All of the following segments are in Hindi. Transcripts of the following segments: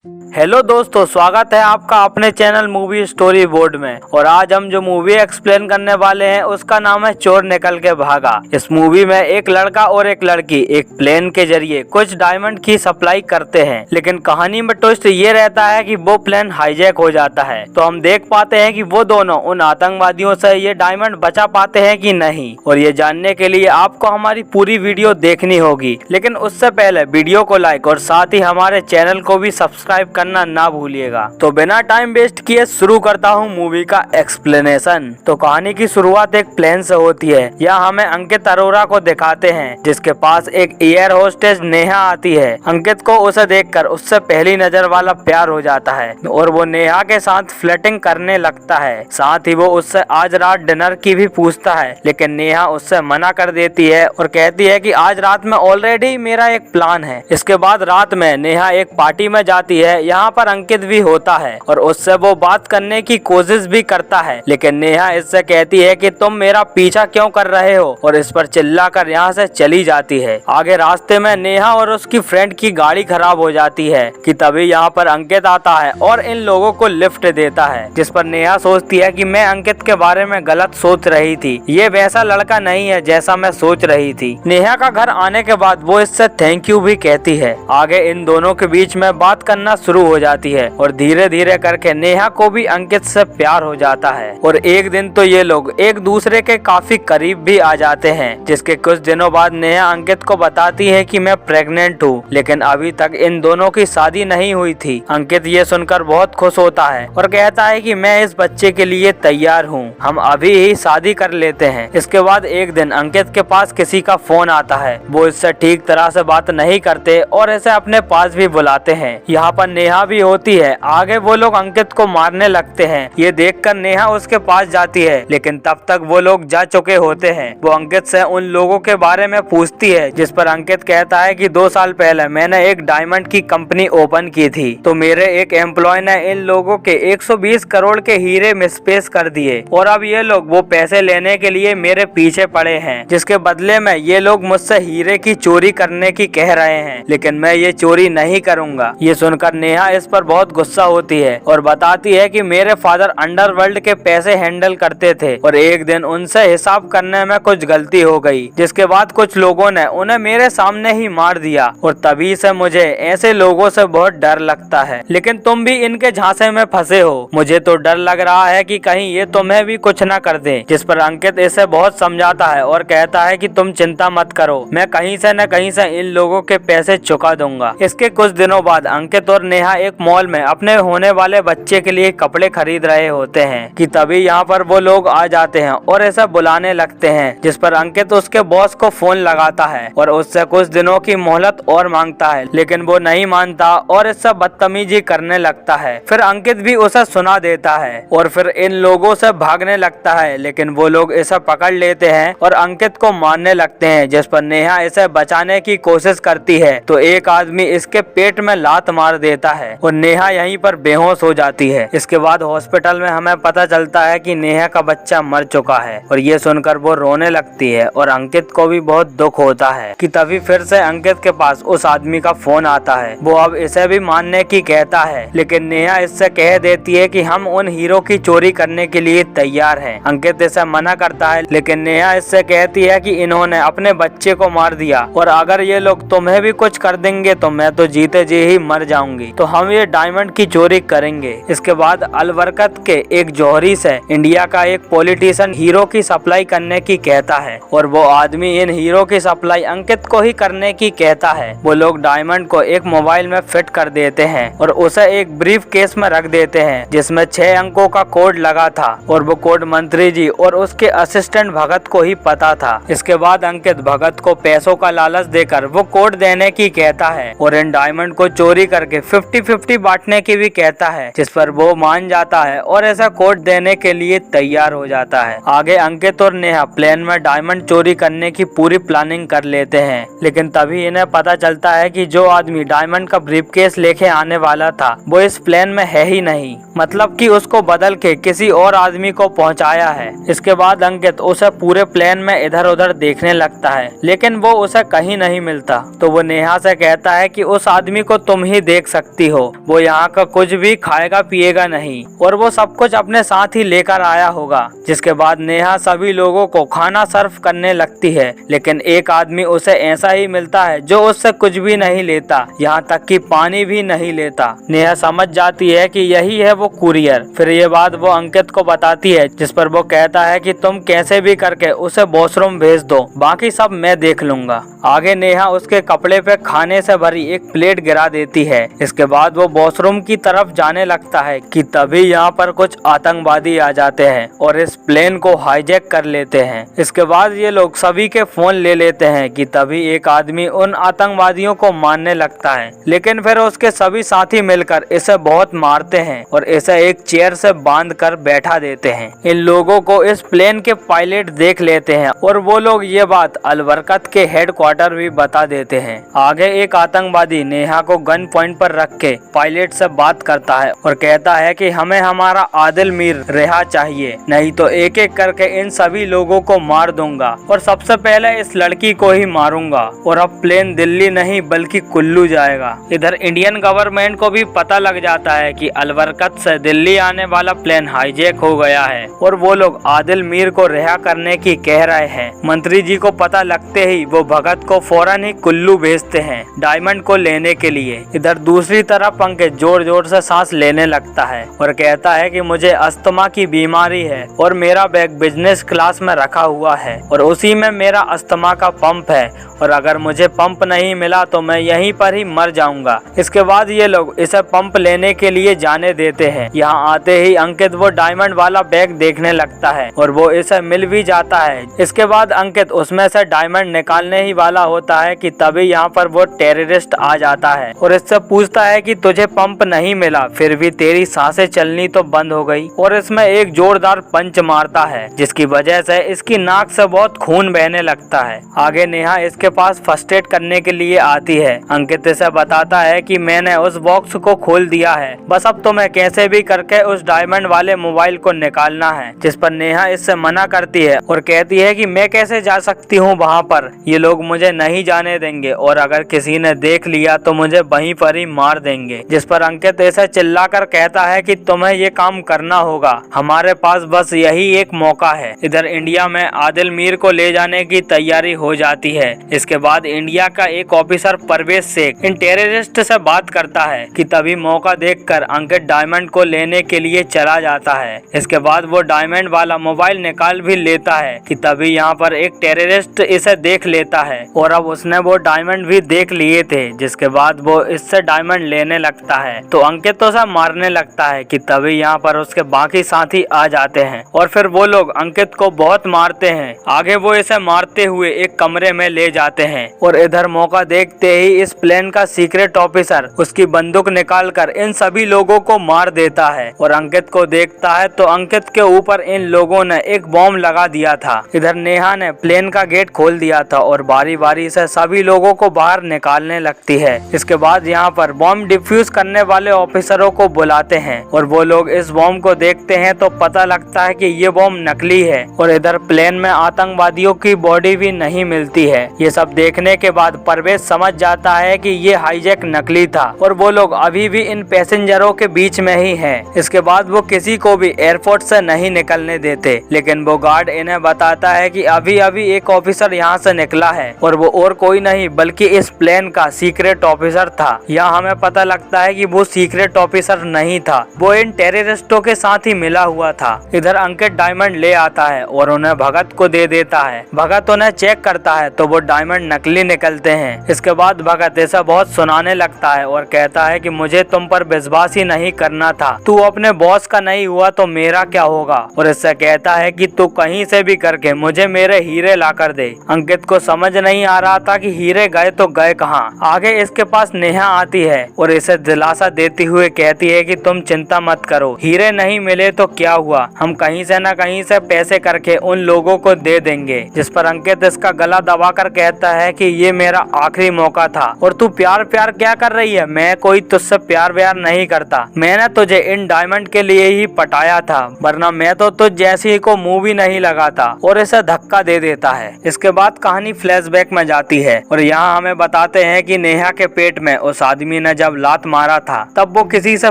हेलो दोस्तों, स्वागत है आपका अपने चैनल मूवी स्टोरी बोर्ड में। और आज हम जो मूवी एक्सप्लेन करने वाले हैं उसका नाम है चोर निकल के भागा। इस मूवी में एक लड़का और एक लड़की एक प्लेन के जरिए कुछ डायमंड की सप्लाई करते हैं, लेकिन कहानी में ट्विस्ट ये रहता है कि वो प्लेन हाईजैक हो जाता है। तो हम देख पाते हैं कि वो दोनों उन आतंकवादियों से ये डायमंड बचा पाते हैं कि नहीं। और ये जानने के लिए आपको हमारी पूरी वीडियो देखनी होगी, लेकिन उससे पहले वीडियो को लाइक और साथ ही हमारे चैनल को भी सब्सक्राइब करना ना भूलिएगा। तो बिना टाइम वेस्ट किए शुरू करता हूँ मूवी का एक्सप्लेनेशन। तो कहानी की शुरुआत एक प्लेन से होती है। यहाँ हमें अंकित अरोरा को दिखाते हैं, जिसके पास एक एयर होस्टेस नेहा आती है। अंकित को उसे देखकर उससे पहली नजर वाला प्यार हो जाता है और वो नेहा के साथ फ्लर्टिंग करने लगता है। साथ ही वो उससे आज रात डिनर की भी पूछता है, लेकिन नेहा उससे मना कर देती है और कहती है कि आज रात में ऑलरेडी मेरा एक प्लान है। इसके बाद रात में नेहा एक पार्टी में जाती है। यहाँ पर अंकित भी होता है और उससे वो बात करने की कोशिश भी करता है, लेकिन नेहा इससे कहती है कि तुम मेरा पीछा क्यों कर रहे हो, और इस पर चिल्लाकर यहाँ से चली जाती है। आगे रास्ते में नेहा और उसकी फ्रेंड की गाड़ी खराब हो जाती है कि तभी यहाँ पर अंकित आता है और इन लोगों को लिफ्ट देता है, जिस पर नेहा सोचती है कि मैं अंकित के बारे में गलत सोच रही थी, ये वैसा लड़का नहीं है जैसा मैं सोच रही थी। नेहा का घर आने के बाद वो इससे थैंक यू भी कहती है। आगे इन दोनों के बीच में बात करना शुरू हो जाती है और धीरे धीरे करके नेहा को भी अंकित से प्यार हो जाता है। और एक दिन तो ये लोग एक दूसरे के काफी करीब भी आ जाते हैं, जिसके कुछ दिनों बाद नेहा अंकित को बताती है कि मैं प्रेग्नेंट हूँ, लेकिन अभी तक इन दोनों की शादी नहीं हुई थी। अंकित ये सुनकर बहुत खुश होता है और कहता है कि मैं इस बच्चे के लिए तैयार हूँ, हम अभी ही शादी कर लेते हैं। इसके बाद एक दिन अंकित के पास किसी का फोन आता है। वो इससे ठीक तरह से बात नहीं करते और इसे अपने पास भी बुलाते हैं। यहाँ पर नेहा भी होती है। आगे वो लोग अंकित को मारने लगते हैं। ये देखकर नेहा उसके पास जाती है, लेकिन तब तक वो लोग जा चुके होते हैं। वो अंकित से उन लोगों के बारे में पूछती है, जिस पर अंकित कहता है कि 2 साल पहले मैंने एक डायमंड की कंपनी ओपन की थी, तो मेरे एक एम्प्लॉय ने इन लोगों के 120 करोड़ के हीरे मिसप्लेस कर दिए और अब ये लोग वो पैसे लेने के लिए मेरे पीछे पड़े हैं, जिसके बदले में ये लोग मुझसे हीरे की चोरी करने की कह रहे हैं, लेकिन मैं ये चोरी नहीं करूंगा। ये सुनकर नेहा इस पर बहुत गुस्सा होती है और बताती है कि मेरे फादर अंडरवर्ल्ड के पैसे हैंडल करते थे और एक दिन उनसे हिसाब करने में कुछ गलती हो गई, जिसके बाद कुछ लोगों ने उन्हें मेरे सामने ही मार दिया और तभी से मुझे ऐसे लोगों से बहुत डर लगता है। लेकिन तुम भी इनके झांसे में फंसे हो, मुझे तो डर लग रहा है कि कहीं ये तुम्हें भी कुछ न कर दे। जिस पर अंकित इसे बहुत समझाता है और कहता है कि तुम चिंता मत करो, मैं कहीं से न कहीं से इन लोगों के पैसे चुका दूंगा। इसके कुछ दिनों बाद अंकित और नेहा एक मॉल में अपने होने वाले बच्चे के लिए कपड़े खरीद रहे होते हैं कि तभी यहाँ पर वो लोग आ जाते हैं और ऐसा बुलाने लगते हैं, जिस पर अंकित उसके बॉस को फोन लगाता है और उससे कुछ दिनों की मोहलत और मांगता है, लेकिन वो नहीं मानता और इससे बदतमीजी करने लगता है। फिर अंकित भी उसे सुना देता है और फिर इन लोगों से भागने लगता है, लेकिन वो लोग इसे पकड़ लेते हैं और अंकित को मारने लगते हैं, जिस पर नेहा इसे बचाने की कोशिश करती है तो एक आदमी इसके पेट में लात मार देता है और नेहा यहीं पर बेहोश हो जाती है। इसके बाद हॉस्पिटल में हमें पता चलता है कि नेहा का बच्चा मर चुका है और ये सुनकर वो रोने लगती है और अंकित को भी बहुत दुख होता है कि तभी फिर से अंकित के पास उस आदमी का फोन आता है। वो अब इसे भी मानने की कहता है, लेकिन नेहा इससे कह देती है कि हम उन हीरो की चोरी करने के लिए तैयार हैं। अंकित इसे मना करता है, लेकिन नेहा इससे कहती है कि इन्होंने अपने बच्चे को मार दिया और अगर ये लोग तुम्हें भी कुछ कर देंगे तो मैं तो जीते जी ही मर जाऊंगी, तो हम ये डायमंड की चोरी करेंगे। इसके बाद अलबरकत के एक जौहरी से इंडिया का एक पॉलिटिशियन हीरो की सप्लाई करने की कहता है और वो आदमी इन हीरो की सप्लाई अंकित को ही करने की कहता है। वो लोग डायमंड को एक मोबाइल में फिट कर देते हैं और उसे एक ब्रीफ केस में रख देते हैं, जिसमें 6 अंकों का कोड लगा था और वो कोड मंत्री जी और उसके असिस्टेंट भगत को ही पता था। इसके बाद अंकित भगत को पैसों का लालच देकर वो कोड देने की कहता है और इन डायमंड को चोरी करके 50-50 बांटने की भी कहता है, जिस पर वो मान जाता है और ऐसा कोड देने के लिए तैयार हो जाता है। आगे अंकित और नेहा प्लेन में डायमंड चोरी करने की पूरी प्लानिंग कर लेते हैं, लेकिन तभी इन्हें पता चलता है कि जो आदमी डायमंड का ब्रीफकेस लेके आने वाला था वो इस प्लेन में है ही नहीं, मतलब कि उसको बदल के किसी और आदमी को पहुंचाया है। इसके बाद अंकित उसे पूरे प्लेन में इधर उधर देखने लगता है, लेकिन वो उसे कहीं नहीं मिलता। तो वो नेहा से कहता है कि उस आदमी को तुम ही देख देख सकती हो वो यहाँ का कुछ भी खाएगा पिएगा नहीं और वो सब कुछ अपने साथ ही लेकर आया होगा। जिसके बाद नेहा सभी लोगों को खाना सर्व करने लगती है, लेकिन एक आदमी उसे ऐसा ही मिलता है जो उससे कुछ भी नहीं लेता, यहाँ तक कि पानी भी नहीं लेता। नेहा समझ जाती है कि यही है वो कुरियर। फिर ये बात वो अंकित को बताती है, जिस पर वो कहता है कि तुम कैसे भी करके उसे वॉशरूम भेज दो, बाकी सब मैं देख लूंगा। आगे नेहा उसके कपड़े पे खाने से भरी एक प्लेट गिरा देती है। इसके बाद वो वॉशरूम की तरफ जाने लगता है कि तभी यहाँ पर कुछ आतंकवादी आ जाते हैं और इस प्लेन को हाईजैक कर लेते हैं। इसके बाद ये लोग सभी के फोन ले लेते हैं कि तभी एक आदमी उन आतंकवादियों को मारने लगता है, लेकिन फिर उसके सभी साथी मिलकर इसे बहुत मारते हैं और इसे एक चेयर से बांध कर बैठा देते हैं। इन लोगों को इस प्लेन के पायलट देख लेते हैं और वो लोग ये बात अलबरकत के हेडक्वार्टर भी बता देते हैं। आगे एक आतंकवादी नेहा को गन पॉइंट पर रख के पायलट से बात करता है और कहता है कि हमें हमारा आदिल मीर रिहा चाहिए, नहीं तो एक एक करके इन सभी लोगों को मार दूंगा और सबसे पहले इस लड़की को ही मारूंगा। और अब प्लेन दिल्ली नहीं बल्कि कुल्लू जाएगा। इधर इंडियन गवर्नमेंट को भी पता लग जाता है कि अलबरकत से दिल्ली आने वाला प्लेन हाईजैक हो गया है और वो लोग आदिल मीर को रिहा करने की कह रहे हैं। मंत्री जी को पता लगते ही वो भगत को फौरन ही कुल्लू भेजते हैं डायमंड को लेने के लिए। इधर दूसरी तरफ अंकित जोर जोर से सांस लेने लगता है और कहता है कि मुझे अस्थमा की बीमारी है और मेरा बैग बिजनेस क्लास में रखा हुआ है और उसी में मेरा अस्थमा का पंप है और अगर मुझे पंप नहीं मिला तो मैं यहीं पर ही मर जाऊंगा। इसके बाद ये लोग इसे पंप लेने के लिए जाने देते हैं। यहाँ आते ही अंकित वो डायमंड वाला बैग देखने लगता है और वो इसे मिल भी जाता है। इसके बाद अंकित उसमें से डायमंड निकालने ही वाला होता है कि तभी यहाँ पर वो टेररिस्ट आ जाता है और इससे पूछता है कि तुझे पंप नहीं मिला फिर भी तेरी सांसें चलनी तो बंद हो गई और इसमें एक जोरदार पंच मारता है, जिसकी वजह से इसकी नाक से बहुत खून बहने लगता है। आगे नेहा इसके पास फर्स्ट एड करने के लिए आती है। अंकित इसे बताता है कि मैंने उस बॉक्स को खोल दिया है, बस अब तुम्हें कैसे भी करके उस डायमंड वाले मोबाइल को निकालना है। जिस पर नेहा इससे मना करती है और कहती है कि मैं कैसे जा सकती हूँ वहाँ पर, ये लोग मुझे नहीं जाने देंगे और अगर किसी ने देख लिया तो मुझे वहीं पर ही मार देंगे। जिस पर अंकित ऐसे चिल्लाकर कहता है कि तुम्हें ये काम करना होगा, हमारे पास बस यही एक मौका है। इधर इंडिया में आदिल मीर को ले जाने की तैयारी हो जाती है। इसके बाद इंडिया का एक ऑफिसर परवेज शेख इन टेररिस्ट से बात करता है कि तभी मौका देखकर अंकित डायमंड को लेने के लिए चला जाता है। इसके बाद वो डायमंड वाला मोबाइल निकाल भी लेता है कि तभी यहाँ पर एक टेररिस्ट इसे देख लेता है और अब उसने वो डायमंड भी देख लिए थे। जिसके बाद वो इससे डायमंड लेने लगता है तो अंकित तो उसे मारने लगता है कि तभी यहाँ पर उसके बाकी साथी आ जाते हैं और फिर वो लोग अंकित को बहुत मारते हैं। आगे वो इसे मारते हुए एक कमरे में ले जाते हैं और इधर मौका देखते ही इस प्लेन का सीक्रेट ऑफिसर उसकी बंदूक निकालकर इन सभी लोगों को मार देता है और अंकित को देखता है तो अंकित के ऊपर इन लोगों ने एक बॉम्ब लगा दिया था। इधर नेहा ने प्लेन का गेट खोल दिया था और बारी बारी से सभी लोगों को बाहर निकालने लगती है। इसके बाद यहाँ पर बॉम्ब डिफ्यूज करने वाले ऑफिसरों को बुलाते हैं और वो लोग इस बॉम्ब को देखते हैं तो पता लगता है कि ये बॉम्ब नकली है और इधर प्लेन में आतंकवादियों की बॉडी भी नहीं मिलती है। ये सब देखने के बाद परवेज समझ जाता है कि ये हाईजैक नकली था और वो लोग अभी भी इन पैसेंजरों के बीच में ही हैं। इसके बाद वो किसी को भी एयरपोर्ट से नहीं निकलने देते, लेकिन वो गार्ड इन्हें बताता है कि अभी अभी एक ऑफिसर यहाँ से निकला है और वो और कोई नहीं बल्कि इस प्लेन का सीक्रेट ऑफिसर था। यहाँ हमें पता लगता है कि वो सीक्रेट ऑफिसर नहीं था, वो इन टेररिस्टों के साथ ही मिला हुआ था। इधर अंकित डायमंड ले आता है और उन्हें भगत को दे देता है। भगत उन्हें चेक करता है तो वो डायमंड नकली निकलते हैं। इसके बाद भगत ऐसा बहुत सुनाने लगता है और कहता है कि मुझे तुम पर विश्वास ही नहीं करना था, तू अपने बॉस का नहीं हुआ तो मेरा क्या होगा। और इससे कहता है कि तू कहीं से भी करके मुझे मेरे हीरे ला कर दे। अंकित को समझ नहीं आ रहा था कि हीरे गए तो गए कहाँ। आगे इसके पास नेहा आती है और इसे दिलासा देती हुए कहती है कि तुम चिंता मत करो, हीरे नहीं मिले तो क्या हुआ, हम कहीं से न कहीं से पैसे करके उन लोगों को दे देंगे। जिस पर अंकित इसका गला दबाकर कहता है कि ये मेरा आखिरी मौका था और तू प्यार प्यार क्या कर रही है, मैं कोई तुझसे प्यार व्यार नहीं करता, मैंने तुझे इन डायमंड के लिए ही पटाया था, वरना मैं तो तुझ जैसी को मुंह भी नहीं लगाता। और इसे धक्का दे देता है। इसके बाद कहानी फ्लैशबैक में जाती है और यहाँ हमें बताते हैं कि नेहा के पेट में उस आदमी आदमी ने जब लात मारा था तब वो किसी से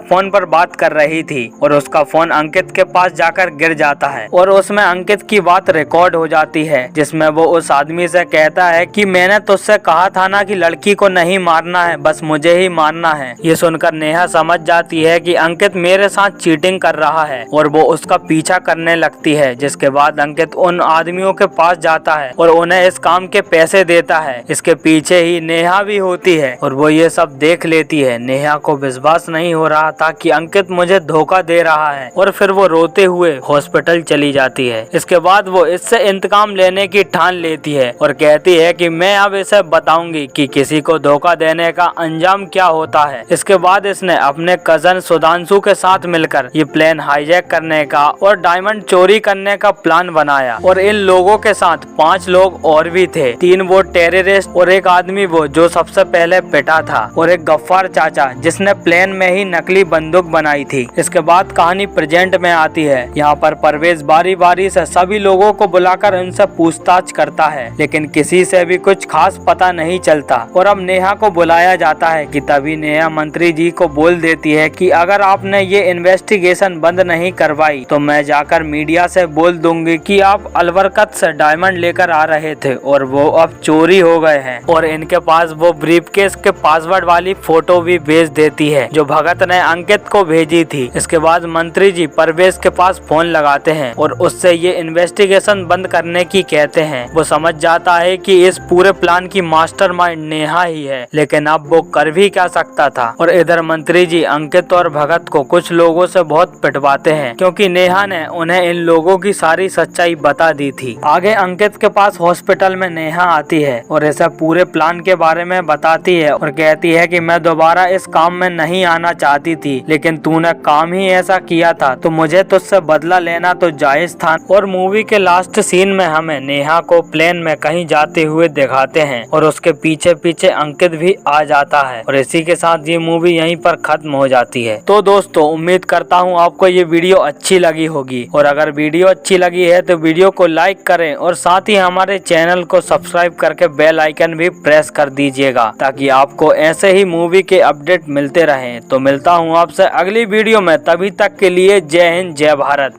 फोन पर बात कर रही थी और उसका फोन अंकित के पास जाकर गिर जाता है और उसमें अंकित की बात रिकॉर्ड हो जाती है, जिसमें वो उस आदमी से कहता है कि मैंने तुझसे कहा था ना कि लड़की को नहीं मारना है, बस मुझे ही मारना है। ये सुनकर नेहा समझ जाती है कि अंकित मेरे साथ चीटिंग कर रहा है और वो उसका पीछा करने लगती है। जिसके बाद अंकित उन आदमियों के पास जाता है और उन्हें इस काम के पैसे देता है। इसके पीछे ही नेहा भी होती है और वो ये सब देख लेती है। नेहा को विश्वास नहीं हो रहा था कि अंकित मुझे धोखा दे रहा है और फिर वो रोते हुए हॉस्पिटल चली जाती है। इसके बाद वो इससे इंतकाम लेने की ठान लेती है और कहती है कि मैं अब इसे बताऊंगी कि किसी को धोखा देने का अंजाम क्या होता है। इसके बाद इसने अपने कजन सुधांशु के साथ मिलकर ये प्लेन हाईजैक करने का और डायमंड चोरी करने का प्लान बनाया और इन लोगों के साथ 5 लोग और भी थे। 3 वो टेररिस्ट और एक आदमी वो जो सबसे पहले पिटा था और एक गफ्फार चाचा जिसने प्लेन में ही नकली बंदूक बनाई थी। इसके बाद कहानी प्रेजेंट में आती है। यहाँ पर परवेज बारी बारी से सभी लोगों को बुलाकर उनसे पूछताछ करता है, लेकिन किसी से भी कुछ खास पता नहीं चलता और अब नेहा को बुलाया जाता है कि तभी नेहा मंत्री जी को बोल देती है कि अगर आपने ये इन्वेस्टिगेशन बंद नहीं करवाई तो मैं जाकर मीडिया से बोल दूंगी कि आप अलबरकत से डायमंड लेकर आ रहे थे और वो अब चोरी हो गए हैं। और इनके पास वो ब्रीफकेस के पासवर्ड वाली फोटो भी भेज देती है जो भगत ने अंकित को भेजी थी। इसके बाद मंत्री जी परवेज के पास फोन लगाते हैं और उससे ये इन्वेस्टिगेशन बंद करने की कहते हैं। वो समझ जाता है कि इस पूरे प्लान की मास्टरमाइंड नेहा ही है, लेकिन अब वो कर भी क्या सकता था। और इधर मंत्री जी अंकित और भगत को कुछ लोगों से बहुत पिटवाते हैं क्योंकि नेहा ने उन्हें इन लोगों की सारी सच्चाई बता दी थी। आगे अंकित के पास हॉस्पिटल में नेहा आती है और ऐसा पूरे प्लान के बारे में बताती है और कहती है कि मैं दोबारा इस काम में नहीं आना चाहती थी, लेकिन तूने काम ही ऐसा किया था तो मुझे तुझसे बदला लेना तो जायज था। और मूवी के लास्ट सीन में हमें नेहा को प्लेन में कहीं जाते हुए दिखाते हैं और उसके पीछे पीछे अंकित भी आ जाता है और इसी के साथ ये मूवी यहीं पर खत्म हो जाती है। तो दोस्तों उम्मीद करता हूँ आपको ये वीडियो अच्छी लगी होगी और अगर वीडियो अच्छी लगी है तो वीडियो को लाइक करें और साथ ही हमारे चैनल को सब्सक्राइब करके बेल आइकन भी प्रेस कर दीजिएगा ताकि आपको ऐसे ही मूवी के अपडेट मिलते रहें। तो मिलता हूँ आपसे अगली वीडियो में, तभी तक के लिए जय हिंद जय भारत।